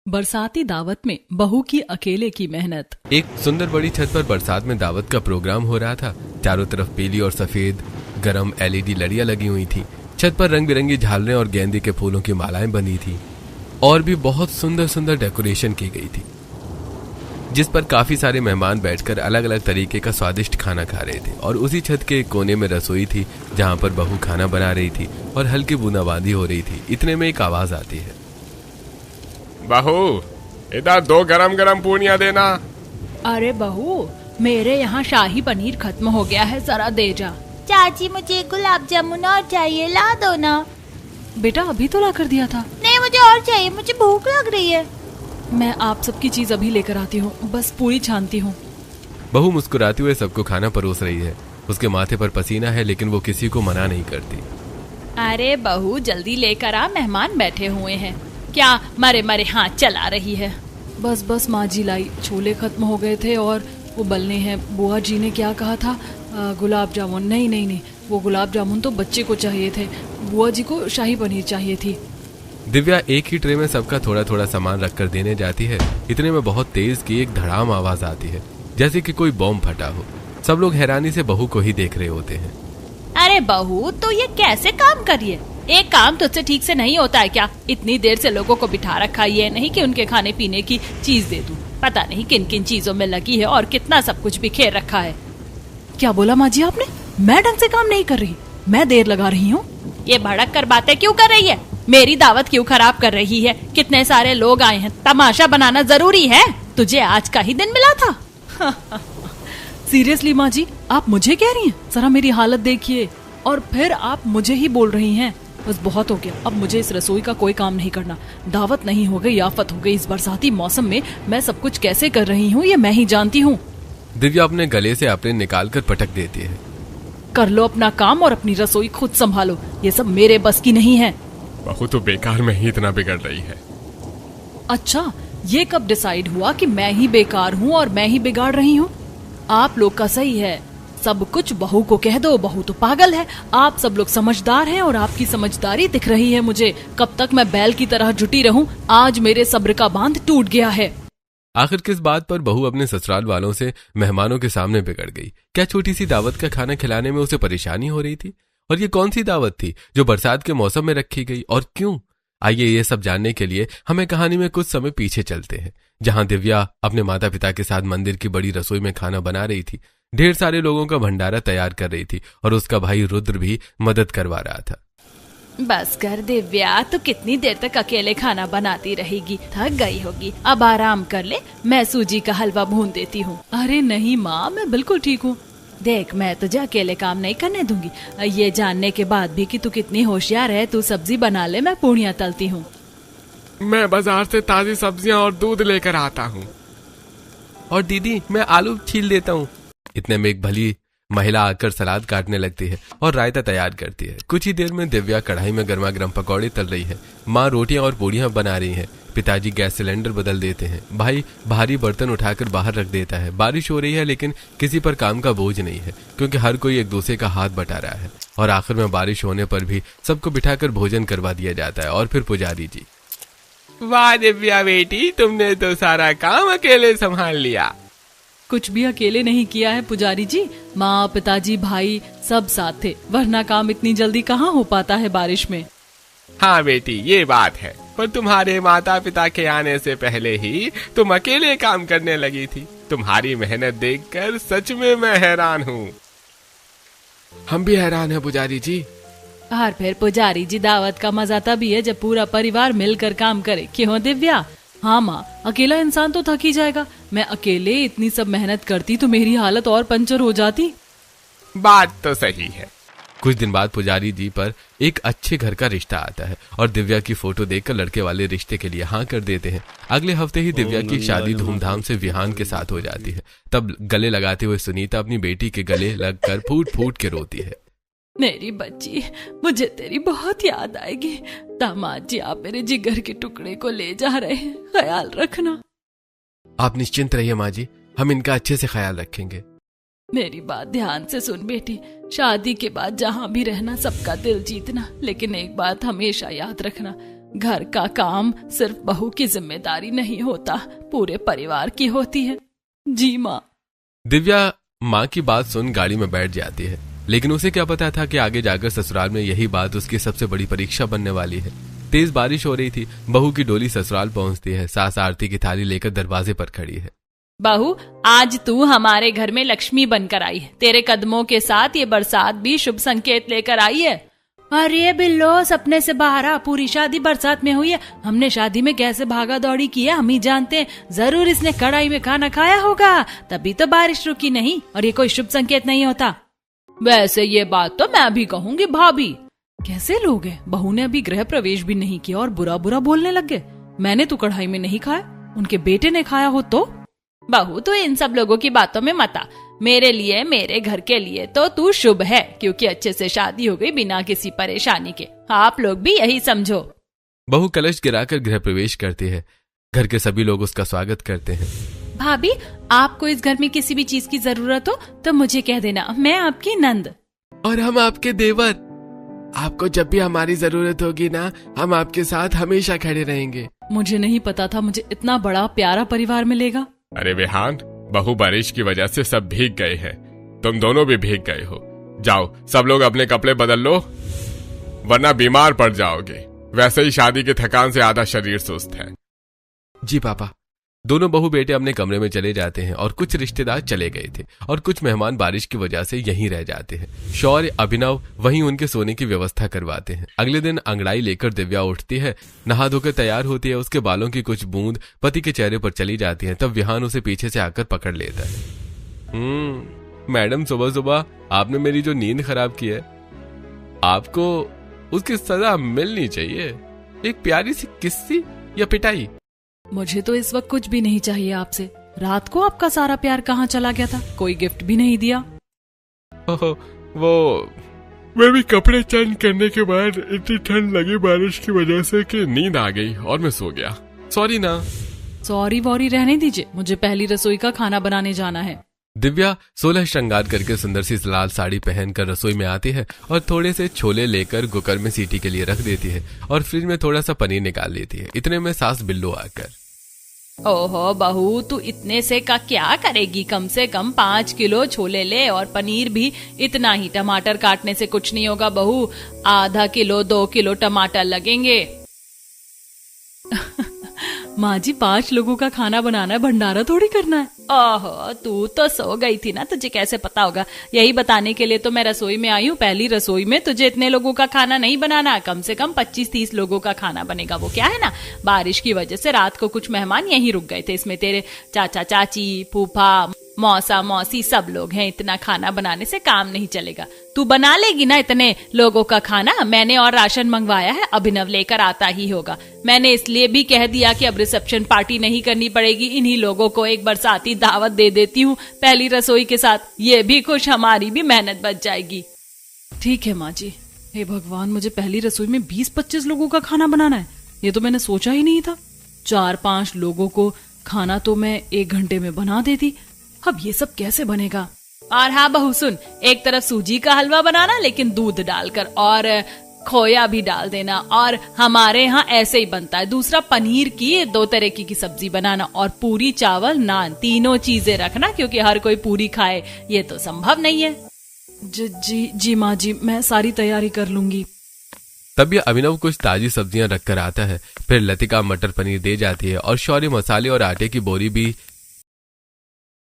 बरसाती दावत में बहू की अकेले की मेहनत। एक सुंदर बड़ी छत पर बरसात में दावत का प्रोग्राम हो रहा था। चारों तरफ पीली और सफेद गरम एलईडी लड़ियां लगी हुई थी। छत पर रंग बिरंगी झालरें और गेंदे के फूलों की मालाएं बनी थी और भी बहुत सुंदर सुंदर डेकोरेशन की गई थी, जिस पर काफी सारे मेहमान बैठकर अलग अलग तरीके का स्वादिष्ट खाना खा रहे थे। और उसी छत के एक कोने में रसोई थी जहां पर बहू खाना बना रही थी और हल्की बूंदाबांदी हो रही थी। इतने में एक आवाज आती है, बहू इधर 2 गरम गरम पूड़ियाँ देना। अरे बहू, मेरे यहाँ शाही पनीर खत्म हो गया है, जरा दे जा। चाची मुझे गुलाब जामुन और चाहिए, ला दो ना। बेटा अभी तो ला कर दिया था। नहीं मुझे और चाहिए, मुझे भूख लग रही है। मैं आप सबकी चीज अभी लेकर आती हूँ, बस पूरी छानती हूँ। बहू मुस्कुराते हुए सबको खाना परोस रही है। उसके माथे पर पसीना है लेकिन वो किसी को मना नहीं करती। अरे बहू जल्दी लेकर आ, मेहमान बैठे हुए हैं। क्या मरे मरे हाथ चला रही है। बस बस माँ जी लाई, छोले खत्म हो गए थे और वो बलने हैं। बुआ जी ने क्या कहा था, गुलाब जामुन। नहीं, वो गुलाब जामुन तो बच्चे को चाहिए थे, बुआ जी को शाही पनीर चाहिए थी। दिव्या एक ही ट्रे में सबका थोड़ा थोड़ा सामान रखकर देने जाती है। इतने में बहुत तेज की एक धड़ाम आवाज आती है, जैसे कि कोई बॉम्ब फटा हो। सब लोग हैरानी से बहू को ही देख रहे होते हैं। अरे बहू, तो ये कैसे काम करिए? एक काम तुझसे ठीक से नहीं होता है क्या? इतनी देर से लोगों को बिठा रखा, ये नहीं कि उनके खाने पीने की चीज दे दूं। पता नहीं किन किन चीजों में लगी है और कितना सब कुछ बिखेर रखा है। क्या बोला माँ जी आपने? मैं ढंग से काम नहीं कर रही, मैं देर लगा रही हूँ। ये भड़क कर बातें क्यों कर रही है? मेरी दावत क्यों खराब कर रही है? कितने सारे लोग आए हैं, तमाशा बनाना जरूरी है? तुझे आज का ही दिन मिला था। सीरियसली माँ जी, आप मुझे कह रही हैं? जरा मेरी हालत देखिए और फिर आप मुझे ही बोल रही हैं। बस बहुत हो गया, अब मुझे इस रसोई का कोई काम नहीं करना। दावत नहीं हो गई, आफत हो गई। इस बरसाती मौसम में मैं सब कुछ कैसे कर रही हूँ ये मैं ही जानती हूँ। दिव्या अपने गले से अपने निकाल कर पटक देती है। कर लो अपना काम और अपनी रसोई खुद संभालो, ये सब मेरे बस की नहीं है। बहू तो बेकार में ही इतना बिगड़ रही है। अच्छा, ये कब डिसाइड हुआ कि मैं ही बेकार हूँ और मैं ही बिगाड़ रही हूँ? आप लोग का सही है, सब कुछ बहू को कह दो, बहू तो पागल है। आप सब लोग समझदार हैं और आपकी समझदारी दिख रही है मुझे। कब तक मैं बैल की तरह जुटी रहूं? आज मेरे सब्र का बांध टूट गया है। आखिर किस बात पर बहू अपने ससुराल वालों से मेहमानों के सामने बिगड़ गई? क्या छोटी सी दावत का खाना खिलाने में उसे परेशानी हो रही थी? और ये कौन सी दावत थी जो बरसात के मौसम में रखी गई और क्यों? आइए ये सब जानने के लिए हमें कहानी में कुछ समय पीछे चलते हैं, जहां दिव्या अपने माता पिता के साथ मंदिर की बड़ी रसोई में खाना बना रही थी। ढेर सारे लोगों का भंडारा तैयार कर रही थी और उसका भाई रुद्र भी मदद करवा रहा था। बस कर दिव्या, तो कितनी देर तक अकेले खाना बनाती रहेगी? थक गई होगी, अब आराम कर ले। मैं सूजी का हलवा भून देती हूँ। अरे नहीं माँ, मैं बिल्कुल ठीक हूँ। देख, मैं तुझे अकेले काम नहीं करने दूंगी। ये जानने के बाद भी कि तू कितनी होशियार है, तू सब्जी बना ले, मैं पूड़ियाँ तलती हूँ। मैं बाजार से ताजी सब्जियां और दूध लेकर आता हूँ। और दीदी, मैं आलू छील देता हूँ। इतने में एक भली महिला आकर सलाद काटने लगती है और रायता तैयार करती है। कुछ ही देर में दिव्या कढ़ाई में गर्मा गर्म पकौड़े तल रही है। माँ रोटियां और पूड़ियां बना रही हैं। पिताजी गैस सिलेंडर बदल देते हैं। भाई भारी बर्तन उठाकर बाहर रख देता है। बारिश हो रही है लेकिन किसी पर काम का बोझ नहीं है, क्योंकि हर कोई एक दूसरे का हाथ बटा रहा है। और आखिर में बारिश होने पर भी सबको बिठाकर भोजन करवा दिया जाता है। और फिर पुजारी जी, वाह दिव्या बेटी, तुमने तो सारा काम अकेले संभाल लिया। कुछ भी अकेले नहीं किया है पुजारी जी, माँ पिताजी भाई सब साथ थे, वरना काम इतनी जल्दी कहाँ हो पाता है बारिश में। हाँ बेटी, ये बात है, पर तुम्हारे माता पिता के आने से पहले ही तुम अकेले काम करने लगी थी। तुम्हारी मेहनत देखकर सच में मैं हैरान हूँ। हम भी हैरान हैं पुजारी जी। और फिर पुजारी जी, दावत का मजा तभी है जब पूरा परिवार मिलकर काम करे। क्यों दिव्या? हाँ माँ, अकेला इंसान तो थक ही जाएगा। मैं अकेले इतनी सब मेहनत करती तो मेरी हालत और पंचर हो जाती। बात तो सही है। कुछ दिन बाद पुजारी जी पर एक अच्छे घर का रिश्ता आता है और दिव्या की फोटो देखकर लड़के वाले रिश्ते के लिए हाँ कर देते हैं। अगले हफ्ते ही दिव्या की शादी धूमधाम से विहान के साथ हो जाती है। तब गले लगाते हुए सुनीता अपनी बेटी के गले लगकर फूट फूट के रोती है। मेरी बच्ची, मुझे तेरी बहुत याद आएगी। दामाद जी, आप मेरे जिगर के टुकड़े को ले जा रहे हैं, ख्याल रखना। आप निश्चिंत रहिए माँ जी, हम इनका अच्छे से ख्याल रखेंगे। मेरी बात ध्यान से सुन बेटी, शादी के बाद जहाँ भी रहना सबका दिल जीतना, लेकिन एक बात हमेशा याद रखना, घर का काम सिर्फ बहू की जिम्मेदारी नहीं होता, पूरे परिवार की होती है। जी माँ। दिव्या माँ की बात सुन गाड़ी में बैठ जाती है, लेकिन उसे क्या पता था कि आगे जाकर ससुराल में यही बात उसकी सबसे बड़ी परीक्षा बनने वाली है। तेज बारिश हो रही थी। बहू की डोली ससुराल पहुंचती है। सास आरती की थाली लेकर दरवाजे पर खड़ी है। बहू, आज तू हमारे घर में लक्ष्मी बनकर आई है। तेरे कदमों के साथ ये बरसात भी शुभ संकेत लेकर आई है। अरे बिल्लो, सपने से बाहर आ, पूरी शादी बरसात में हुई है। हमने शादी में कैसे भागा दौड़ी की है हम ही जानते हैं। जरूर इसने कढ़ाई में खाना खाया होगा, तभी तो बारिश रुकी नहीं, और ये कोई शुभ संकेत नहीं होता। वैसे ये बात तो मैं भी कहूंगी भाभी। कैसे लोग हैं, बहू ने अभी गृह प्रवेश भी नहीं किया और बुरा बुरा बोलने लग गए। मैंने तो कढ़ाई में नहीं खाया, उनके बेटे ने खाया हो तो। बहू, तो इन सब लोगों की बातों में मत आ। मेरे लिए, मेरे घर के लिए तो तू शुभ है, क्योंकि अच्छे से शादी हो गई बिना किसी परेशानी के। आप लोग भी यही समझो। बहू कलश गिराकर गृह प्रवेश करती है। घर के सभी लोग उसका स्वागत करते हैं। भाभी, आपको इस घर में किसी भी चीज की जरूरत हो तो मुझे कह देना, मैं आपकी नंद। और हम आपके देवर। आपको जब भी हमारी जरूरत होगी ना, हम आपके साथ हमेशा खड़े रहेंगे। मुझे नहीं पता था मुझे इतना बड़ा प्यारा परिवार मिलेगा। अरे विहान, बहू बारिश की वजह से सब भीग गए हैं। तुम दोनों भी भीग गए हो। जाओ सब लोग अपने कपड़े बदल लो, वरना बीमार पड़ जाओगे। वैसे ही शादी की थकान से आधा शरीर सुस्त है। जी पापा। दोनों बहू बेटे अपने कमरे में चले जाते हैं और कुछ रिश्तेदार चले गए थे और कुछ मेहमान बारिश की वजह से यहीं रह जाते हैं। शौर्य, अभिनव वहीं उनके सोने की व्यवस्था करवाते हैं। अगले दिन अंगड़ाई लेकर दिव्या उठती है, नहा धोकर तैयार होती है। उसके बालों की कुछ बूंद पति के चेहरे पर चली जाती है। तब विहान उसे पीछे से आकर पकड़ लेता है। मैडम, सुबह सुबह आपने मेरी जो नींद खराब की है, आपको उसकी सजा मिलनी चाहिए। एक प्यारी सी किस्सी या पिटाई। मुझे तो इस वक्त कुछ भी नहीं चाहिए आपसे। रात को आपका सारा प्यार कहाँ चला गया था? कोई गिफ्ट भी नहीं दिया। वो मैं भी कपड़े चेंज करने के बाद इतनी ठंड लगी बारिश की वजह से कि नींद आ गई और मैं सो गया। सॉरी ना। सॉरी वॉरी रहने दीजिए, मुझे पहली रसोई का खाना बनाने जाना है। दिव्या 16 श्रृंगार करके सुंदर सी लाल साड़ी पहनकर रसोई में आती है और थोड़े से छोले लेकर कुकर में सीटी के लिए रख देती है और फ्रिज में थोड़ा सा पनीर निकाल लेती है। इतने में सास बिल्लो आकर, ओहो बहू, तू इतने से का क्या करेगी? कम से कम 5 किलो छोले ले और पनीर भी इतना ही। टमाटर काटने से कुछ नहीं होगा बहू, आधा किलो 2 किलो टमाटर लगेंगे। माँ जी, 5 लोगों का खाना बनाना है, भंडारा थोड़ी करना है। ओहो, तू तो सो गई थी ना, तुझे कैसे पता होगा? यही बताने के लिए तो मैं रसोई में आई हूँ। पहली रसोई में तुझे इतने लोगों का खाना नहीं बनाना, कम से कम 25-30 लोगों का खाना बनेगा। वो क्या है ना, बारिश की वजह से रात को कुछ मेहमान यहीं रुक गए थे। इसमें तेरे चाचा चाची, फूफा, मौसा मौसी सब लोग हैं। इतना खाना बनाने से काम नहीं चलेगा। तू बना लेगी ना इतने लोगों का खाना? मैंने और राशन मंगवाया है, अभिनव लेकर आता ही होगा। मैंने इसलिए भी कह दिया कि अब रिसेप्शन पार्टी नहीं करनी पड़ेगी, इन्हीं लोगों को एक बरसाती दावत दे देती हूँ पहली रसोई के साथ। ये भी खुश, हमारी भी मेहनत बच जाएगी। ठीक है माँ जी। हे भगवान, मुझे पहली रसोई में 20-25 लोगों का खाना बनाना है, ये तो मैंने सोचा ही नहीं था। 4-5 लोगों को खाना तो मैं 1 घंटे में बना देती, अब ये सब कैसे बनेगा? और हाँ बहू सुन, एक तरफ सूजी का हलवा बनाना, लेकिन दूध डालकर, और खोया भी डाल देना। और हमारे यहाँ ऐसे ही बनता है। दूसरा, पनीर की 2 तरह की सब्जी बनाना, और पूरी, चावल, नान, तीनों चीजें रखना, क्योंकि हर कोई पूरी खाए ये तो संभव नहीं है। जी माँ जी, मैं सारी तैयारी कर लूंगी। तब यह अभिनव कुछ ताजी सब्जियां रखकर आता है। फिर लतिका मटर पनीर दे जाती है और शौर्य मसाले और आटे की बोरी भी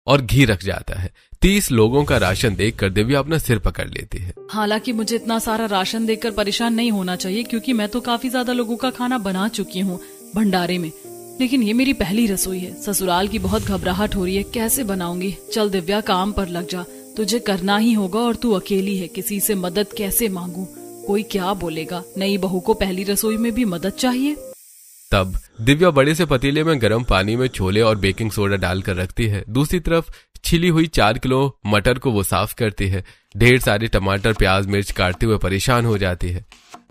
और घी रख जाता है। 30 लोगों का राशन देखकर दिव्या अपना सिर पकड़ लेती है। हालांकि मुझे इतना सारा राशन देखकर परेशान नहीं होना चाहिए, क्योंकि मैं तो काफी ज्यादा लोगों का खाना बना चुकी हूँ भंडारे में। लेकिन ये मेरी पहली रसोई है। ससुराल की बहुत घबराहट हो रही है, कैसे बनाऊंगी? चल दिव्या, काम पर लग जा, तुझे करना ही होगा। और तू अकेली है, किसी से मदद कैसे मांगू? कोई क्या बोलेगा? नई बहू को पहली रसोई में भी मदद चाहिए। तब दिव्या बड़े से पतीले में गर्म पानी में छोले और बेकिंग सोडा डालकर रखती है। दूसरी तरफ छिली हुई 4 किलो मटर को वो साफ करती है। ढेर सारे टमाटर, प्याज, मिर्च काटते हुए परेशान हो जाती है।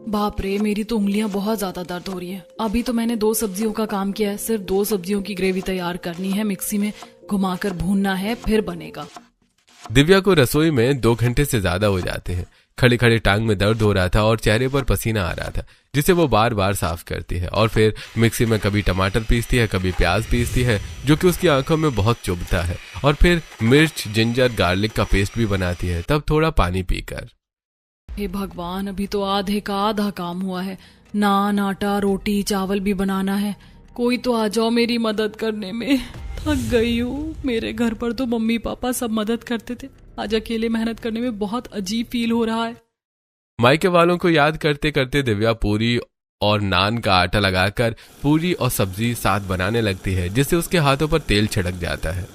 बाप रे, मेरी तो उंगलियां बहुत ज्यादा दर्द हो रही है। अभी तो मैंने 2 सब्जियों का काम किया है। सिर्फ 2 सब्जियों की ग्रेवी तैयार करनी है, मिक्सी में घुमाकर भूनना है, फिर बनेगा। दिव्या को रसोई में 2 घंटे से ज्यादा हो जाते हैं। खड़े खड़े टांग में दर्द हो रहा था और चेहरे पर पसीना आ रहा था, जिसे वो बार बार साफ करती है और फिर मिक्सी में कभी टमाटर पीसती है, कभी प्याज पीसती है, जो कि उसकी आंखों में बहुत चुभता है, और फिर मिर्च, जिंजर, गार्लिक का पेस्ट भी बनाती है, तब थोड़ा पानी पीकर। हे भगवान, अभी तो आधे का आधा काम हुआ है। नान, आटा, रोटी, चावल भी बनाना है। कोई तो आ जाओ मेरी मदद करने में। थक गई हूँ। मेरे घर पर तो मम्मी पापा सब मदद करते थे, आज अकेले मेहनत करने में बहुत अजीब फील हो रहा है। मायके वालों को याद करते करते दिव्या पूरी और नान का आटा लगाकर पूरी और सब्जी साथ बनाने लगती है, जिससे उसके हाथों पर तेल छिड़क जाता है।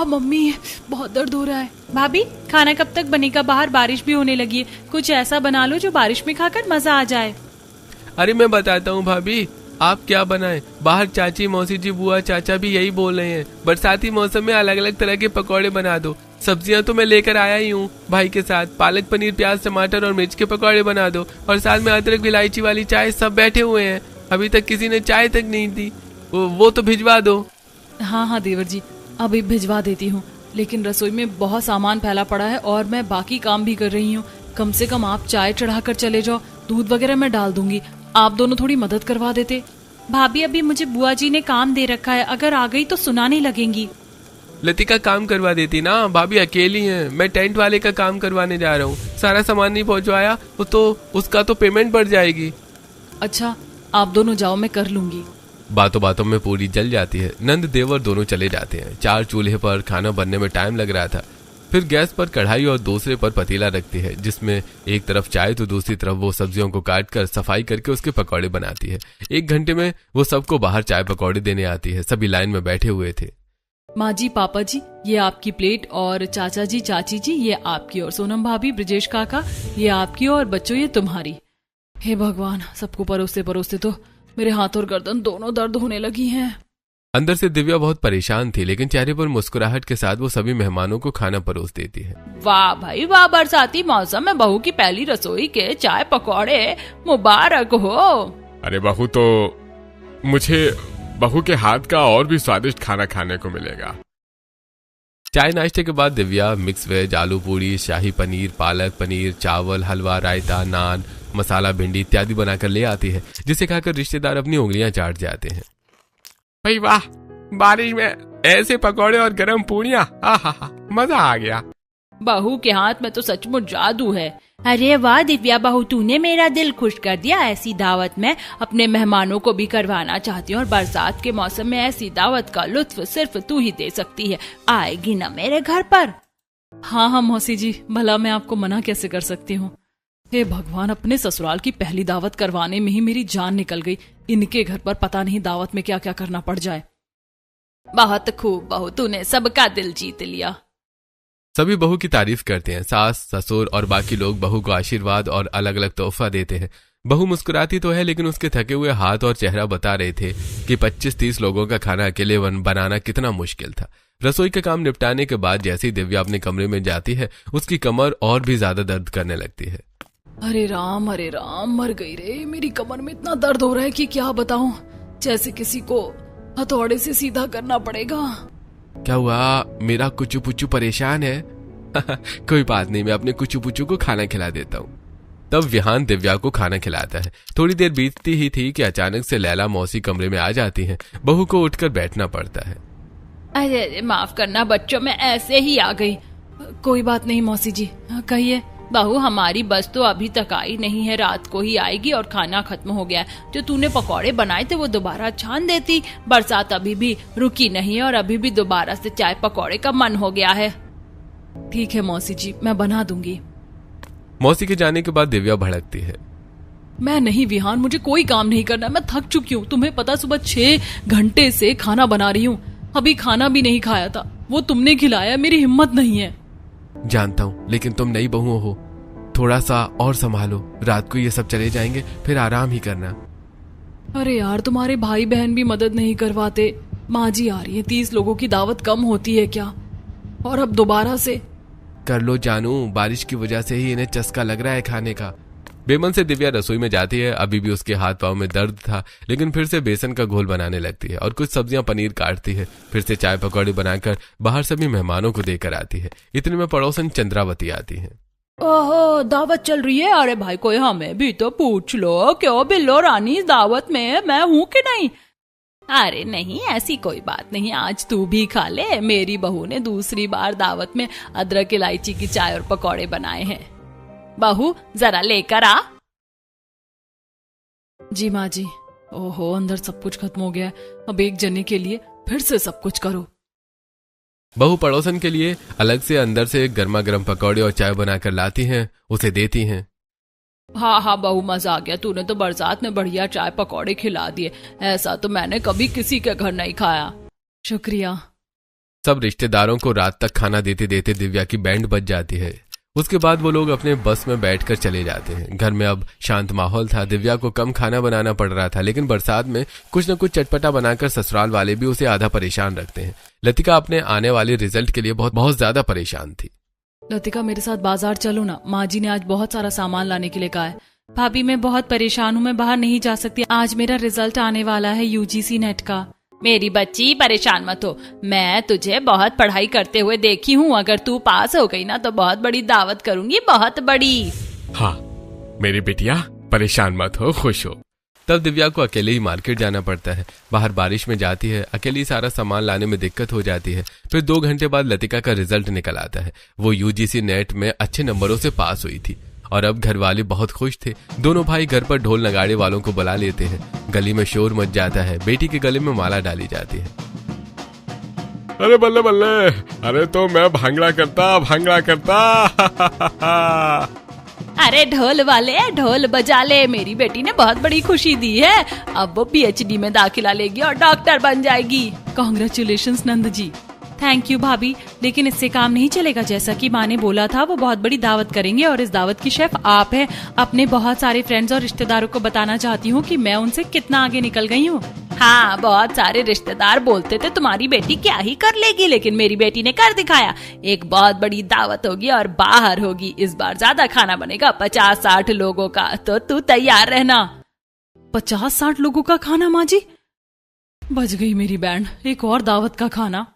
मम्मी, बहुत दर्द हो रहा है। भाभी, खाना कब तक बनेगा? बाहर बारिश भी होने लगी है, कुछ ऐसा बना लो जो बारिश में खाकर मजा आ जाए। अरे मैं बताता हूँ भाभी, आप क्या बनाएं? बाहर चाची, मौसी जी, बुआ, चाचा भी यही बोल रहे हैं, बरसाती मौसम में अलग अलग तरह के पकौड़े बना दो। सब्जियां तो मैं लेकर आया ही हूँ भाई के साथ, पालक पनीर, प्याज, टमाटर और मिर्च के पकौड़े बना दो, और साथ में अदरक इलायची वाली चाय। सब बैठे हुए हैं, अभी तक किसी ने चाय तक नहीं दी, वो तो भिजवा दो। हाँ देवर जी, अभी भिजवा देती हूँ, लेकिन रसोई में बहुत सामान फैला पड़ा है और मैं बाकी काम भी कर रही हूँ। कम से कम आप चाय चढ़ाकर चले जाओ, दूध वगैरह मैं डाल दूंगी, आप दोनों थोड़ी मदद करवा देते। भाभी, अभी मुझे बुआ जी ने काम दे रखा है, अगर आ गई तो सुनाने लगेंगी। लतिका काम करवा देती ना, भाभी अकेली हैं, मैं टेंट वाले का काम करवाने जा रहा हूँ। सारा सामान नहीं पहुँचवाया तो उसका तो पेमेंट बढ़ जाएगी। अच्छा, आप दोनों जाओ, मैं कर लूंगी। बातों बातों में पूरी जल जाती है। नंद देवर दोनों चले जाते हैं। 4 चूल्हे पर खाना बनने में टाइम लग रहा था। फिर गैस पर कढ़ाई और दूसरे पर पतीला रखती है, जिसमें एक तरफ चाय तो दूसरी तरफ वो सब्जियों को काट कर सफाई करके उसके पकौड़े बनाती है। 1 घंटे में वो सबको बाहर चाय पकौड़े देने आती है। सभी लाइन में बैठे हुए थे। माँ जी, पापा जी, ये आपकी प्लेट, और चाचा जी, चाची जी, ये आपकी, और सोनम भाभी, ब्रजेश काका, ये आपकी, और बच्चों ये तुम्हारी। हे भगवान, सबको परोसते परोसते तो मेरे हाथ और गर्दन दोनों दर्द होने लगी हैं। अंदर से दिव्या बहुत परेशान थी, लेकिन चेहरे पर मुस्कुराहट के साथ वो सभी मेहमानों को खाना परोस देती है। वाह भाई वाह, बरसाती मौसम में बहू की पहली रसोई के चाय पकौड़े मुबारक हो। अरे बहू, तो मुझे बहू के हाथ का और भी स्वादिष्ट खाना खाने को मिलेगा। चाय नाश्ते के बाद दिव्या मिक्स वेज, आलू पूरी, शाही पनीर, पालक पनीर, चावल, हलवा, रायता, नान, मसाला भिंडी इत्यादि बनाकर ले आती है, जिसे खाकर रिश्तेदार अपनी उंगलियां चाट जाते हैं। भाई वाह, बारिश में ऐसे पकौड़े और गरम पूड़ियाँ, आहा, मजा आ गया। बहू के हाथ में तो सचमुच जादू है। अरे वाह दिव्या बहू, तूने मेरा दिल खुश कर दिया। ऐसी दावत मैं अपने मेहमानों को भी करवाना चाहती हूँ, और बरसात के मौसम में ऐसी दावत का लुत्फ सिर्फ तू ही दे सकती है। आएगी ना मेरे घर पर? हाँ मौसी जी, भला मैं आपको मना कैसे कर सकती हूँ। हे भगवान, अपने ससुराल की पहली दावत करवाने में ही मेरी जान निकल गई। इनके घर पर पता नहीं दावत में क्या क्या करना पड़ जाए। बहुत खूब बहू, तूने सबका दिल जीत लिया। सभी बहू की तारीफ करते हैं। सास, ससुर और बाकी लोग बहू को आशीर्वाद और अलग अलग तोहफा देते हैं। बहू मुस्कुराती तो है, लेकिन उसके थके हुए हाथ और चेहरा बता रहे थे कि 25-30 लोगों का खाना अकेले बनाना कितना मुश्किल था। रसोई का काम निपटाने के बाद जैसे ही दिव्या अपने कमरे में जाती है, उसकी कमर और भी ज्यादा दर्द करने लगती है। अरे राम, मर गई रे। मेरी कमर में इतना दर्द हो रहा है कि क्या बताऊं, जैसे किसी को हथौड़े से सीधा करना पड़ेगा। क्या हुआ? मेरा कुचू पुचू परेशान है? कोई बात नहीं, मैं अपने कुचू पुचू को खाना खिला देता हूँ। तब विहान दिव्या को खाना खिलाता है। थोड़ी देर बीतती ही थी कि अचानक से लैला मौसी कमरे में आ जाती हैं। बहू को उठकर बैठना पड़ता है। अरे माफ करना बच्चों, मैं ऐसे ही आ गई। कोई बात नहीं मौसी जी, कहिए। बहू, हमारी बस तो अभी तक आई नहीं है, रात को ही आएगी और खाना खत्म हो गया है। जो तूने पकौड़े बनाए थे वो दोबारा छान देती। बरसात अभी भी रुकी नहीं है और अभी भी दोबारा से चाय पकौड़े का मन हो गया है। ठीक है मौसी जी, मैं बना दूंगी। मौसी के जाने के बाद दिव्या भड़कती है। मैं नहीं विहान, मुझे कोई काम नहीं करना, मैं थक चुकी हूँ। तुम्हें पता, सुबह 6 घंटे से खाना बना रही हूँ, अभी खाना भी नहीं खाया था, वो तुमने खिलाया। मेरी हिम्मत नहीं है। जानता हूँ, लेकिन तुम नई बहू हो, थोड़ा सा और संभालो। रात को ये सब चले जाएंगे, फिर आराम ही करना। अरे यार, तुम्हारे भाई बहन भी मदद नहीं करवाते। माँ जी आ रही है, 30 लोगों की दावत कम होती है क्या? और अब दोबारा से कर लो जानू, बारिश की वजह से ही इन्हें चस्का लग रहा है खाने का। बेमन से दिव्या रसोई में जाती है। अभी भी उसके हाथ पांव में दर्द था, लेकिन फिर से बेसन का घोल बनाने लगती है और कुछ सब्जियां, पनीर काटती है। फिर से चाय पकौड़े बनाकर बाहर सभी मेहमानों को देकर आती है। इतने में पड़ोसन चंद्रावती आती है। ओहो, दावत चल रही है? अरे भाई कोई हमें भी तो पूछ लो। क्यों बिल्लो रानी, दावत में मैं हूँ कि नहीं? अरे नहीं, ऐसी कोई बात नहीं, आज तू भी खा ले। मेरी बहू ने दूसरी बार दावत में अदरक इलायची की चाय और पकौड़े बनाए हैं। बहू जरा लेकर आ। जी माँ जी। ओहो, अंदर सब कुछ खत्म हो गया है। अब एक जने के लिए फिर से सब कुछ करो। बहू पड़ोसन के लिए अलग से अंदर से गर्मा गर्म पकौड़े और चाय बनाकर लाती हैं, उसे देती हैं। हाँ हाँ बहू, मजा आ गया। तूने तो बरसात में बढ़िया चाय पकौड़े खिला दिए। ऐसा तो मैंने कभी किसी के घर नहीं खाया। शुक्रिया। सब रिश्तेदारों को रात तक खाना देते देते दिव्या की बैंड बज जाती है। उसके बाद वो लोग अपने बस में बैठकर चले जाते हैं। घर में अब शांत माहौल था। दिव्या को कम खाना बनाना पड़ रहा था, लेकिन बरसात में कुछ न कुछ चटपटा बनाकर ससुराल वाले भी उसे आधा परेशान रखते हैं। लतिका अपने आने वाले रिजल्ट के लिए बहुत ज्यादा परेशान थी। लतिका, मेरे साथ बाजार चलो ना। माँ जी ने आज बहुत सारा सामान लाने के लिए कहा है। भाभी मैं बहुत परेशान हूँ, मैं बाहर नहीं जा सकती। आज मेरा रिजल्ट आने वाला है यूजीसी नेट का। मेरी बच्ची परेशान मत हो, मैं तुझे बहुत पढ़ाई करते हुए देखी हूँ। अगर तू पास हो गई ना तो बहुत बड़ी दावत करूंगी, बहुत बड़ी। हाँ मेरी बिटिया, परेशान मत हो, खुश हो। तब दिव्या को अकेले ही मार्केट जाना पड़ता है। बाहर बारिश में जाती है, अकेली सारा सामान लाने में दिक्कत हो जाती है। फिर 2 घंटे बाद लतिका का रिजल्ट निकल आता है। वो यूजीसी नेट में अच्छे नंबरों से पास हुई थी और अब घर वाले बहुत खुश थे। दोनों भाई घर पर ढोल नगाड़े वालों को बुला लेते हैं। गली में शोर मच जाता है। बेटी के गले में माला डाली जाती है। अरे बल्ले बल्ले, अरे तो मैं भांगड़ा करता। अरे ढोल वाले, ढोल बजा ले। मेरी बेटी ने बहुत बड़ी खुशी दी है। अब वो पीएचडी में दाखिला लेगी और डॉक्टर बन जाएगी। Congratulations Nand ji. Thank you भाभी, लेकिन इससे काम नहीं चलेगा। जैसा कि माँ ने बोला था, वो बहुत बड़ी दावत करेंगे और इस दावत की शेफ आप हैं। अपने बहुत सारे फ्रेंड्स और रिश्तेदारों को बताना चाहती हूँ कि मैं उनसे कितना आगे निकल गई हूँ। हाँ, बहुत सारे रिश्तेदार बोलते थे तुम्हारी बेटी क्या ही कर लेगी, लेकिन मेरी बेटी ने कर दिखाया। एक बहुत बड़ी दावत होगी और बाहर होगी। इस बार ज्यादा खाना बनेगा, 50-60 लोगों का। तो तू तैयार रहना। 50-60 लोगों का खाना? माँ जी, बज गई मेरी बैंड। एक और दावत का खाना।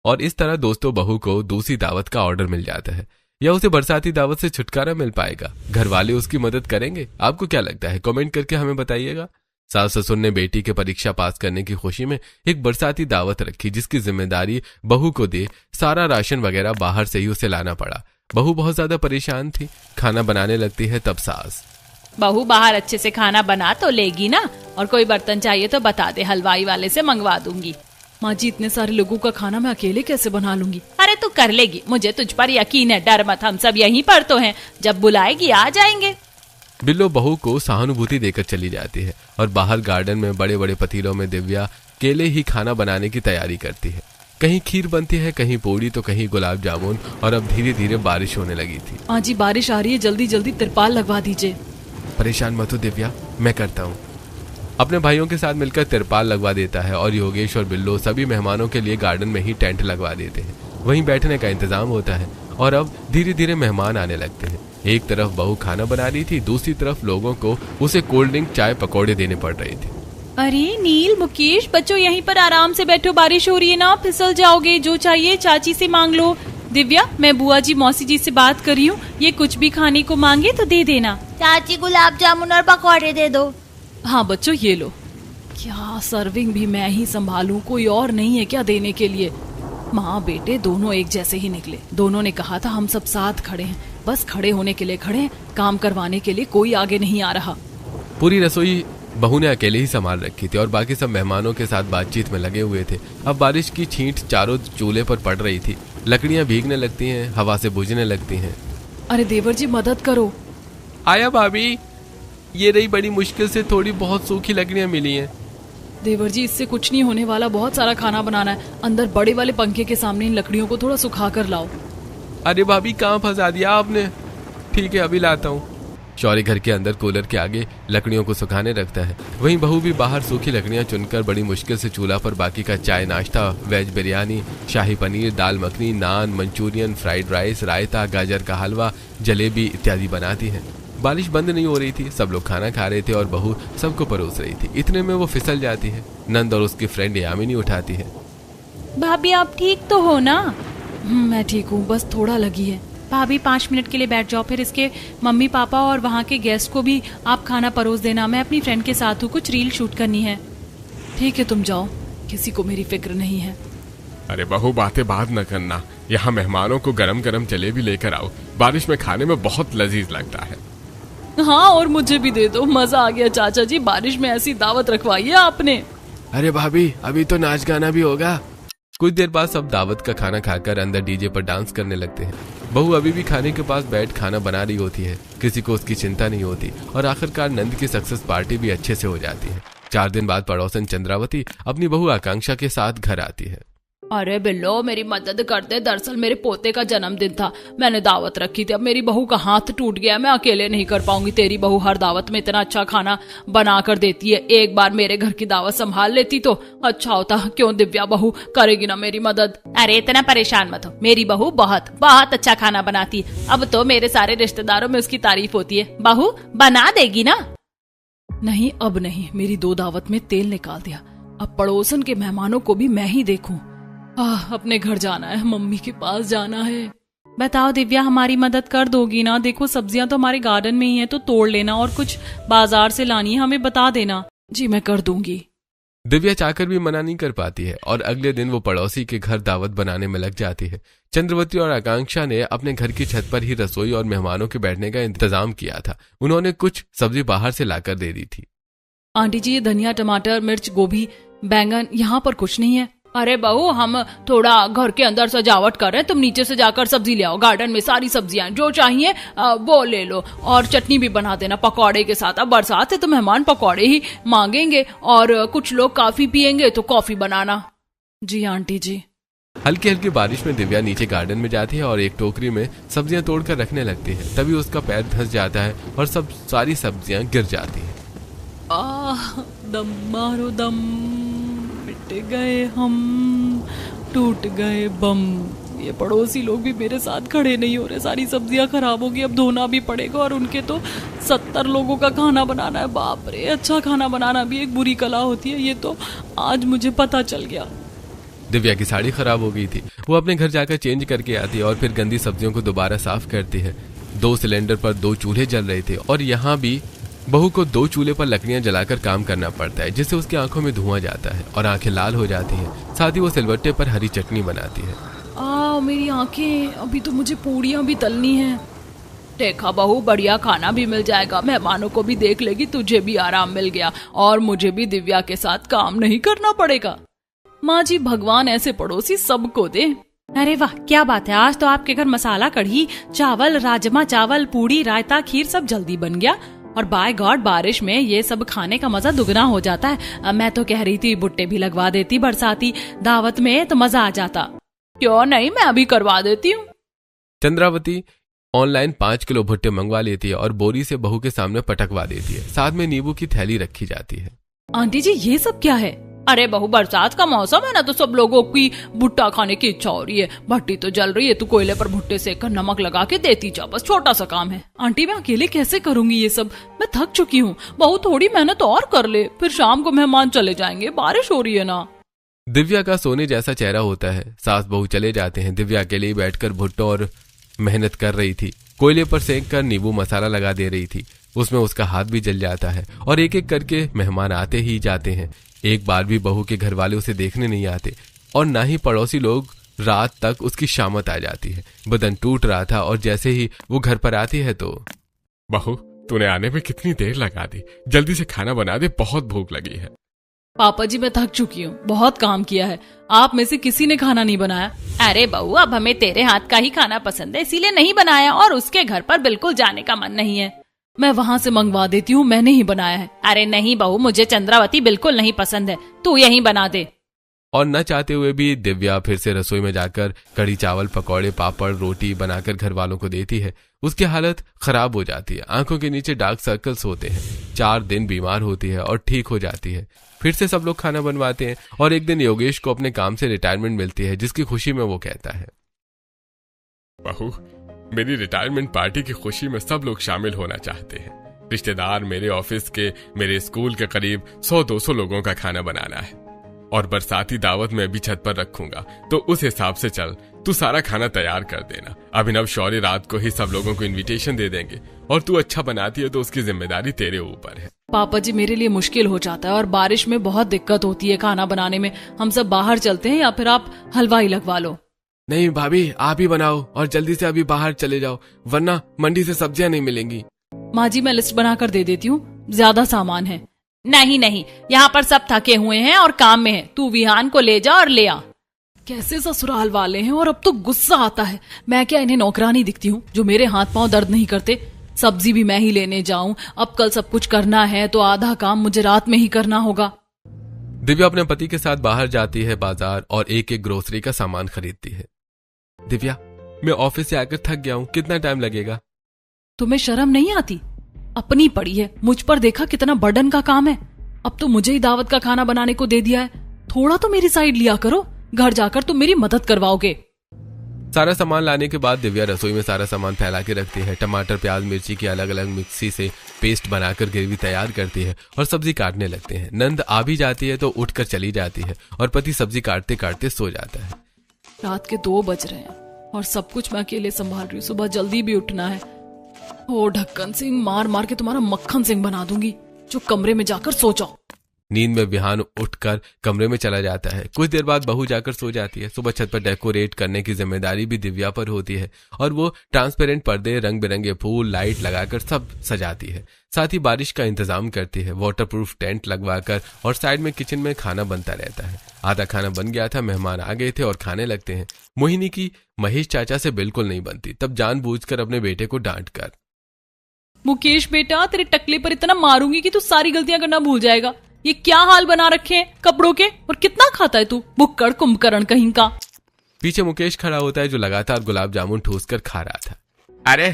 और इस तरह दोस्तों बहू को दूसरी दावत का ऑर्डर मिल जाता है। या उसे बरसाती दावत से छुटकारा मिल पाएगा? घर वाले उसकी मदद करेंगे? आपको क्या लगता है? कमेंट करके हमें बताइएगा। सास ससुर ने बेटी के परीक्षा पास करने की खुशी में एक बरसाती दावत रखी, जिसकी जिम्मेदारी बहू को दे। सारा राशन वगैरह बाहर से ही उसे लाना पड़ा। बहू बहुत ज्यादा परेशान थी। खाना बनाने लगती है तब सास, बहू बाहर अच्छे से खाना बना तो लेगी ना? और कोई बर्तन चाहिए तो बता दे, हलवाई वाले से मंगवा दूंगी। माँ जी, इतने सारे लोगों का खाना मैं अकेले कैसे बना लूंगी? अरे तू कर लेगी, मुझे तुझ पर यकीन है। डर मत, हम सब यहीं पर तो हैं। जब बुलाएगी आ जाएंगे। बिल्लो बहू को सहानुभूति देकर चली जाती है और बाहर गार्डन में बड़े बड़े पतीलों में दिव्या अकेले ही खाना बनाने की तैयारी करती है। कहीं खीर बनती है, कहीं पूड़ी, तो कहीं गुलाब जामुन। और अब धीरे धीरे बारिश होने लगी थी। माँ जी, बारिश आ रही है, जल्दी जल्दी तिरपाल लगवा दीजिए। परेशान मत हो दिव्या, मैं करता हूँ। अपने भाइयों के साथ मिलकर तिरपाल लगवा देता है और योगेश और बिल्लो सभी मेहमानों के लिए गार्डन में ही टेंट लगवा देते हैं। वहीं बैठने का इंतजाम होता है और अब धीरे धीरे मेहमान आने लगते हैं। एक तरफ बहू खाना बना रही थी, दूसरी तरफ लोगों को उसे कोल्ड ड्रिंक, चाय, पकौड़े देने पड़ रहे थे। अरे नील, मुकेश, बच्चों यहीं पर आराम से बैठो। बारिश हो रही है ना, फिसल जाओगे। जो चाहिए चाची से मांग लो। दिव्या, मैं बुआ जी मौसी जी से बात कर रही हूँ। ये कुछ भी खाने को मांगे तो दे देना। चाची गुलाब जामुन और पकौड़े दे दो। हाँ बच्चों, ये लो। क्या सर्विंग भी मैं ही संभालूं? कोई और नहीं है क्या देने के लिए? माँ बेटे दोनों एक जैसे ही निकले। दोनों ने कहा था हम सब साथ खड़े हैं, बस खड़े होने के लिए खड़े हैं, काम करवाने के लिए कोई आगे नहीं आ रहा। पूरी रसोई बहू ने अकेले ही संभाल रखी थी और बाकी सब मेहमानों के साथ बातचीत में लगे हुए थे। अब बारिश की छींट चारों चूल्हे पर पड़ रही थी। लकड़ियां भीगने लगती हैं, हवा से बुझने लगती हैं। अरे देवर जी, मदद करो। आया भाभी, ये रही, बड़ी मुश्किल से थोड़ी बहुत सूखी लकड़ियां मिली हैं। देवर जी, इससे कुछ नहीं होने वाला। बहुत सारा खाना बनाना है। अंदर बड़े वाले पंखे के सामने इन लकड़ियों को थोड़ा सुखा कर लाओ। अरे भाभी, कहाँ फंसा दिया आपने? ठीक है, अभी लाता हूँ। शौर्य घर के अंदर कूलर के आगे लकड़ियों को सुखाने रखता है। वहीं बहू भी बाहर सूखी लकड़ियां चुनकर बड़ी मुश्किल से चूल्हा पर बाकी का चाय नाश्ता, वेज बिरयानी, शाही पनीर, दाल मखनी, नान, मंचूरियन, फ्राइड राइस, रायता, गाजर का हलवा, जलेबी इत्यादि बनाती है। बारिश बंद नहीं हो रही थी। सब लोग खाना खा रहे थे और बहू सबको परोस रही थी। इतने में वो फिसल जाती है। नंद और उसकी फ्रेंड यामिनी उठाती है। भाभी, आप ठीक तो हो ना? मैं ठीक हूँ, बस थोड़ा लगी है। भाभी 5 मिनट के लिए बैठ जाओ, फिर इसके मम्मी पापा और वहाँ के गेस्ट को भी आप खाना परोस देना। मैं अपनी फ्रेंड के साथ हूँ, कुछ रील शूट करनी है। ठीक है तुम जाओ, किसी को मेरी फिक्र नहीं है। अरे बहू बातें बात न करना, यहाँ मेहमानों को गरम गरम जलेबी लेकर आओ, बारिश में खाने में बहुत लजीज लगता है। हाँ और मुझे भी दे दो, मजा आ गया चाचा जी, बारिश में ऐसी दावत रखवाई है आपने। अरे भाभी अभी तो नाच गाना भी होगा। कुछ देर बाद सब दावत का खाना खाकर अंदर डीजे पर डांस करने लगते हैं। बहू अभी भी खाने के पास बैठ खाना बना रही होती है, किसी को उसकी चिंता नहीं होती और आखिरकार नंद की सक्सेस पार्टी भी अच्छे से हो जाती है। 4 दिन बाद पड़ोसन चंद्रावती अपनी बहू आकांक्षा के साथ घर आती है। अरे बिल्लो मेरी मदद कर दे, दरअसल मेरे पोते का जन्मदिन था, मैंने दावत रखी थी, अब मेरी बहू का हाथ टूट गया, मैं अकेले नहीं कर पाऊंगी। तेरी बहू हर दावत में इतना अच्छा खाना बना कर देती है, एक बार मेरे घर की दावत संभाल लेती तो अच्छा होता। क्यों दिव्या बहू करेगी ना मेरी मदद? अरे इतना परेशान मत हो, मेरी बहू बहुत बहुत अच्छा खाना बनाती है। अब तो मेरे सारे रिश्तेदारों में उसकी तारीफ होती है। बहू बना देगी ना? नहीं अब नहीं, मेरी 2 दावत में तेल निकाल दिया, अब पड़ोसन के मेहमानों को भी मैं ही देखूं। अपने घर जाना है, मम्मी के पास जाना है। बताओ दिव्या, हमारी मदद कर दोगी ना? देखो सब्जियां तो हमारे गार्डन में ही है, तो तोड़ लेना, और कुछ बाजार से लानी है हमें बता देना। जी मैं कर दूंगी। दिव्या चाहकर भी मना नहीं कर पाती है और अगले दिन वो पड़ोसी के घर दावत बनाने में लग जाती है। चंद्रवती और आकांक्षा ने अपने घर की छत पर ही रसोई और मेहमानों के बैठने का इंतजाम किया था। उन्होंने कुछ सब्जी बाहर से लाकर दे दी थी। आंटी जी ये धनिया, टमाटर, मिर्च, गोभी, बैंगन, यहाँ पर कुछ नहीं है। अरे बहू हम थोड़ा घर के अंदर सजावट कर रहे हैं, तुम नीचे से जाकर सब्जी ले आओ, गार्डन में सारी सब्जियां जो चाहिए वो ले लो, और चटनी भी बना देना पकौड़े के साथ। अब बरसात है तो मेहमान पकौड़े ही मांगेंगे, और कुछ लोग कॉफी पियेंगे तो कॉफी बनाना। जी आंटी जी। हल्की हल्की बारिश में दिव्या नीचे गार्डन में जाती है और एक टोकरी में सब्जियां तोड़कर रखने लगती है। तभी उसका पैर धंस जाता है और सारी सब्जियां गिर जाती है। दम मारो दम, मिट गए हम, टूट गए बम। ये पड़ोसी लोग भी मेरे साथ खड़े नहीं हो रहे, सारी सब्जियां खराब होगी, अब धोना भी पड़ेगा, और उनके तो 70 लोगों का खाना बनाना है। बाप रे, अच्छा खाना बनाना भी एक बुरी कला होती है, ये तो आज मुझे पता चल गया। दिव्या की साड़ी खराब हो गई थी, वो अपने घर जाकर चेंज करके आती है और फिर गंदी सब्जियों को दोबारा साफ करती है। 2 सिलेंडर पर 2 चूल्हे जल रहे थे और यहाँ भी बहू को 2 चूल्हे पर लकड़ियां जलाकर काम करना पड़ता है, जिससे उसकी आंखों में धुआं जाता है और आंखें लाल हो जाती हैं। साथ ही वो सिलबट्टे पर हरी चटनी बनाती है। मेरी आंखें, अभी तो मुझे पूड़ियां भी तलनी है। देखा बहू, बढ़िया खाना भी मिल जाएगा, मेहमानों को भी देख लेगी, तुझे भी आराम मिल गया, और मुझे भी दिव्या के साथ काम नहीं करना पड़ेगा। माँ जी भगवान ऐसे पड़ोसी सबको दे। अरे वाह क्या बात है, आज तो आपके घर मसाला कढ़ी, चावल, राजमा चावल, पूड़ी, रायता, खीर सब जल्दी बन गया, और बाय गॉड बारिश में ये सब खाने का मजा दुगना हो जाता है। मैं तो कह रही थी भुट्टे भी लगवा देती बरसाती दावत में, तो मजा आ जाता। क्यों नहीं, मैं अभी करवा देती हूँ। चंद्रावती ऑनलाइन 5 किलो भुट्टे मंगवा लेती है और बोरी से बहू के सामने पटकवा देती है। साथ में नींबू की थैली रखी जाती है। आंटी जी ये सब क्या है? अरे बहू बरसात का मौसम है ना, तो सब लोगों की भुट्टा खाने की इच्छा हो रही है। भट्टी तो जल रही है, तू कोयले पर भुट्टे सेककर नमक लगा के देती जा, बस छोटा सा काम है। आंटी मैं अकेले कैसे करूंगी ये सब, मैं थक चुकी हूँ। बहू थोड़ी मेहनत और कर ले, फिर शाम को मेहमान चले जाएंगे, बारिश हो रही है ना। दिव्या का सोने जैसा चेहरा होता है। सास बहू चले जाते हैं। दिव्या अकेले ही बैठकर भुट्टो और मेहनत कर रही थी। कोयले पर सेंक कर नींबू मसाला लगा दे रही थी। उसमें उसका हाथ भी जल जाता है और एक एक करके मेहमान आते ही जाते हैं। एक बार भी बहू के घर वाले उसे देखने नहीं आते और ना ही पड़ोसी लोग। रात तक उसकी शामत आ जाती है। बदन टूट रहा था और जैसे ही वो घर पर आती है तो बहू तूने आने में कितनी देर लगा दी, जल्दी से खाना बना दे, बहुत भूख लगी है। पापा जी मैं थक चुकी हूँ, बहुत काम किया है, आप में से किसी ने खाना नहीं बनाया। अरे बहू अब हमें तेरे हाथ का ही खाना पसंद है, इसीलिए नहीं बनाया, और उसके घर पर बिल्कुल जाने का मन नहीं है। मैं वहाँ से मंगवा देती हूँ, मैंने ही बनाया है। अरे नहीं बहू, मुझे चंद्रावती बिल्कुल नहीं पसंद है, तू यहीं बना दे। और न चाहते हुए भी दिव्या फिर से रसोई में जाकर कड़ी चावल, पकौड़े, पापड़, रोटी बनाकर घर वालों को देती है। उसकी हालत खराब हो जाती है, आंखों के नीचे डार्क सर्कल्स होते हैं। 4 दिन बीमार होती है और ठीक हो जाती है। फिर से सब लोग खाना बनवाते हैं और एक दिन योगेश को अपने काम से रिटायरमेंट मिलती है, जिसकी खुशी में वो कहता है, बहू मेरी रिटायरमेंट पार्टी की खुशी में सब लोग शामिल होना चाहते हैं। रिश्तेदार, मेरे ऑफिस के, मेरे स्कूल के करीब 100-200 लोगों का खाना बनाना है और बरसाती दावत में भी छत पर रखूंगा, तो उस हिसाब से चल, तू सारा खाना तैयार कर देना। अभिनव शौर्य रात को ही सब लोगों को इनविटेशन दे देंगे, और तू अच्छा बनाती है तो उसकी जिम्मेदारी तेरे ऊपर है। पापा जी मेरे लिए मुश्किल हो जाता है और बारिश में बहुत दिक्कत होती है खाना बनाने में। हम सब बाहर चलते हैं या फिर आप हलवाई लगवा लो। नहीं भाभी, आप ही बनाओ और जल्दी से अभी बाहर चले जाओ, वरना मंडी से सब्जियां नहीं मिलेंगी। माँ जी मैं लिस्ट बनाकर दे देती हूँ, ज्यादा सामान है। नहीं नहीं, यहाँ पर सब थके हुए हैं और काम में हैं। तू विहान को ले जा और ले आ। कैसे ससुराल वाले हैं, और अब तो गुस्सा आता है। मैं क्या इन्हें नौकरानी दिखती हूँ जो मेरे हाथ पांव दर्द नहीं करते? सब्जी भी मैं ही लेने जाऊं, अब कल सब कुछ करना है तो आधा काम मुझे रात में ही करना होगा। दिव्या अपने पति के साथ बाहर जाती है बाजार और एक एक ग्रोसरी का सामान खरीदती है। दिव्या, मैं ऑफिस से आकर थक गया हूँ, कितना टाइम लगेगा? तुम्हें शर्म नहीं आती? अपनी पड़ी है, मुझ पर देखा कितना बर्डन का काम है। अब तो मुझे ही दावत का खाना बनाने को दे दिया है, थोड़ा तो मेरी साइड लिया करो। घर जाकर तुम मेरी मदद करवाओगे। सारा सामान लाने के बाद दिव्या रसोई में सारा सामान फैला के रखती है। टमाटर, प्याज, मिर्ची की अलग अलग मिक्सी से पेस्ट बनाकर ग्रेवी तैयार करती है और सब्जी काटने लगते हैं। नंद आ भी जाती है तो उठकर चली जाती है और पति सब्जी काटते काटते सो जाता है। रात के 2 बज रहे हैं और सब कुछ मैं अकेले संभाल रही हूँ। सुबह जल्दी भी उठना है। ओ ढक्कन सिंह, मार मार के तुम्हारा मक्खन सिंह बना दूंगी। जो कमरे में जाकर सो जाओ। नींद में विहान उठकर कमरे में चला जाता है। कुछ देर बाद बहू जाकर सो जाती है। सुबह छत पर डेकोरेट करने की जिम्मेदारी भी दिव्या पर होती है और वो ट्रांसपेरेंट पर्दे, रंग बिरंगे फूल, लाइट लगाकर सब सजाती है। साथ ही बारिश का इंतजाम करती है, वाटरप्रूफ टेंट लगवाकर, और साइड में किचन में खाना बनता रहता है। आधा खाना बन गया था, मेहमान आ गए थे और खाने लगते हैं। मोहिनी की महेश चाचा से बिल्कुल नहीं बनती, तब जानबूझकर अपने बेटे को डांट कर, मुकेश बेटा, तेरे टकले पर इतना मारूंगी कि तू सारी गलतियां करना भूल जाएगा। ये क्या हाल बना रखे हैं कपड़ों के, और कितना खाता है तू, भुक्कड़ कुंभकर्ण कहीं का। पीछे मुकेश खड़ा होता है जो लगातार गुलाब जामुन ठूस कर खा रहा था। अरे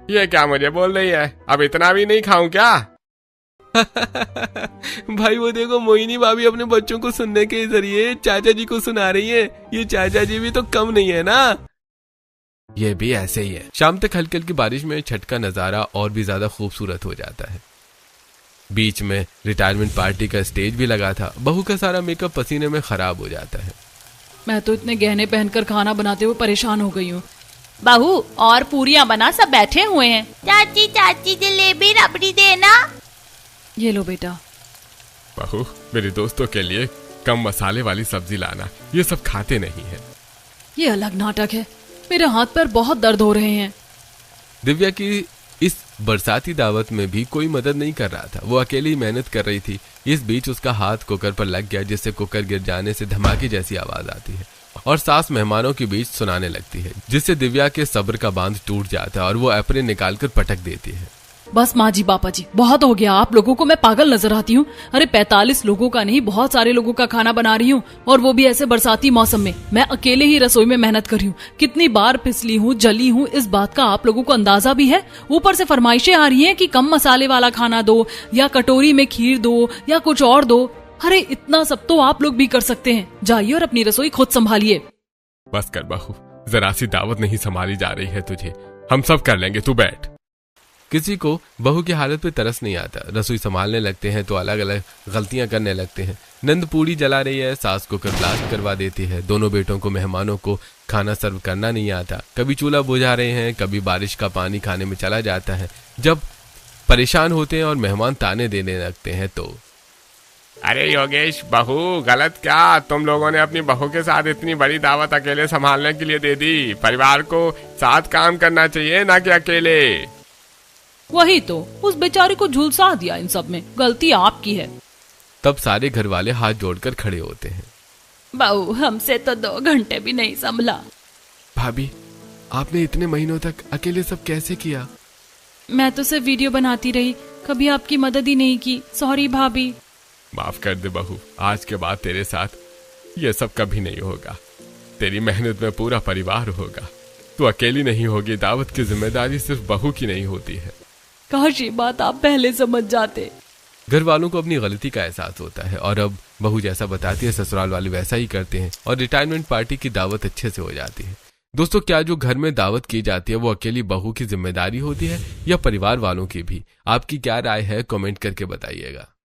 ये क्या मुझे बोल रही है, अब इतना भी नहीं खाऊं क्या? भाई वो देखो, मोहिनी भाभी अपने बच्चों को सुनने के जरिए चाचा जी को सुना रही है। ये चाचा जी भी तो कम नहीं है ना। ये भी ऐसे ही है। शाम तक हल्की हल्की बारिश में छठ का नजारा और भी ज्यादा खूबसूरत हो जाता है। बीच में रिटायरमेंट पार्टी का स्टेज भी लगा था। बहू का सारा मेकअप पसीने में खराब हो जाता है। मैं तो इतने गहने पहनकर खाना बनाते हुए परेशान हो गई हूँ। बहू और पूरियां बना, सब बैठे हुए हैं। चाची चाची जलेबी रबड़ी देना। ये लो बेटा। बहू, मेरे दोस्तों के लिए कम मसाले वाली सब्जी लाना, ये सब खाते नहीं है। ये अलग नाटक है, मेरे हाथ पैर बहुत दर्द हो रहे हैं। दिव्या की इस बरसाती दावत में भी कोई मदद नहीं कर रहा था। वो अकेली ही मेहनत कर रही थी। इस बीच उसका हाथ कुकर पर लग गया, जिससे कुकर गिर जाने से धमाके जैसी आवाज आती है और सास मेहमानों के बीच सुनाने लगती है, जिससे दिव्या के सब्र का बांध टूट जाता है और वो एप्रेन निकालकर पटक देती है। बस माँ जी, पापा जी, बहुत हो गया। आप लोगों को मैं पागल नजर आती हूँ? अरे 45 लोगों का नहीं, बहुत सारे लोगों का खाना बना रही हूँ, और वो भी ऐसे बरसाती मौसम में। मैं अकेले ही रसोई में मेहनत कर रही हूँ। कितनी बार फिसली हूँ, जली हूँ, इस बात का आप लोगों को अंदाजा भी है? ऊपर से फरमाइशें आ रही हैं कि कम मसाले वाला खाना दो, या कटोरी में खीर दो, या कुछ और दो। अरे इतना सब तो आप लोग भी कर सकते हैं। जाइए और अपनी रसोई खुद संभालिए। बस कर बहू, जरा सी दावत नहीं संभाली जा रही है तुझे, हम सब कर लेंगे, तू बैठ। किसी को बहू की हालत पे तरस नहीं आता। रसोई संभालने लगते हैं तो अलग अलग गलतियां करने लगते हैं। नंद पूड़ी जला रही है, सास कुकर ब्लास्ट करवा देती है। दोनों बेटों को मेहमानों को खाना सर्व करना नहीं आता। कभी चूल्हा बुझा रहे हैं, कभी बारिश का पानी खाने में चला जाता है। जब परेशान होते हैं और मेहमान ताने देने लगते हैं तो, अरे योगेश, बहू गलत क्या? तुम लोगों ने अपनी बहू के साथ इतनी बड़ी दावत अकेले संभालने के लिए दे दी। परिवार को साथ काम करना चाहिए, ना कि अकेले। वही तो, उस बेचारे को झुलसा दिया इन सब में। गलती आपकी है। तब सारे घर वाले हाथ जोड़कर खड़े होते हैं। बहू, हमसे तो 2 घंटे भी नहीं संभला। भाभी, आपने इतने महीनों तक अकेले सब कैसे किया? मैं तो सिर्फ वीडियो बनाती रही, कभी आपकी मदद ही नहीं की। सॉरी भाभी। माफ कर दे बहू, आज के बाद तेरे साथ ये सब कभी नहीं होगा। तेरी मेहनत में पूरा परिवार होगा, तू अकेली नहीं होगी। दावत की जिम्मेदारी सिर्फ बहू की नहीं होती है। काश ये बात आप पहले समझ जाते। घर वालों को अपनी गलती का एहसास होता है और अब बहू जैसा बताती है ससुराल वाले वैसा ही करते हैं और रिटायरमेंट पार्टी की दावत अच्छे से हो जाती है। दोस्तों, क्या जो घर में दावत की जाती है वो अकेली बहू की जिम्मेदारी होती है या परिवार वालों की भी? आपकी क्या राय है, कमेंट करके बताइएगा।